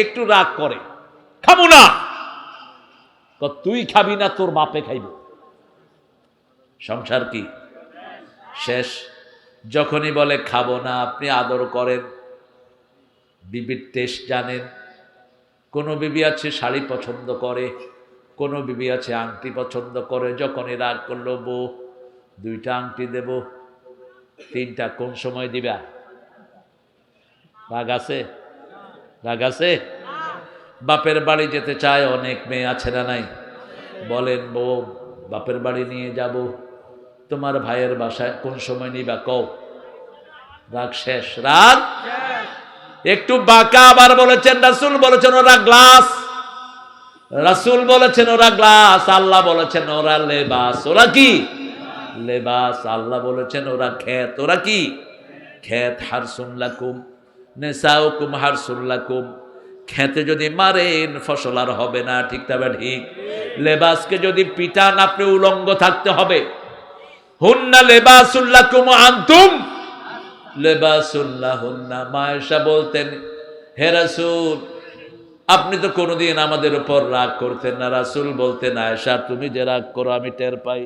একটু রাগ করে, খাবো না। তুই খাবি না, তোর বাপে খাইব। সংসার কি শেষ? যখনই বলে খাবো না, আপনি আদর করেন, বিবির টেস্ট জানেন। কোন বিবি আছে শাড়ি পছন্দ করে, কোন বিবি আছে আংটি পছন্দ করে। যখনই রাগ করলো, বউ 2টা আংটি দেব, 3টা কোন সময় দিবা? রাগ আছে? রাগ আছে? বাপের বাড়ি যেতে চায় অনেক মেয়ে, আছে না নাই? বলেন, বউ বাপের বাড়ি নিয়ে যাব, তোমার ভাইয়ের বাসায় কোন সময় নিবা কও? রাগ শেষ? রাগ একটু বাঁকা। আবার বলেছেন, রাসূল বলেছেন ওরা গ্লাস, রাসূল বলেছেন ওরা গ্লাস, আল্লাহ বলেছেন ওরা লেবাস। ওরা কি? লেবাস। আল্লাহ বলেছেন ওরা ক্ষেত। ওরা কি? ক্ষেত। হারসুন লাকুম নিসাউকুম হারসুন লাকুম। খেতে যদি মারেন ফসল আর হবে না, ঠিক তবে ঠিক। লেবাসকে যদি পিটান, আপনি উলঙ্গ থাকতে হবে। হুন্না লেবাসুল লাকুম আনতুম লেবাসুল লাহুন্না। মা আয়েশা বলতেন, হে রাসূল, আপনি তো কোনোদিন আমাদের উপর রাগ করতেন না। রাসূল বলতেন, আয়েশা তুমি যে রাগ করো আমি টের পাই।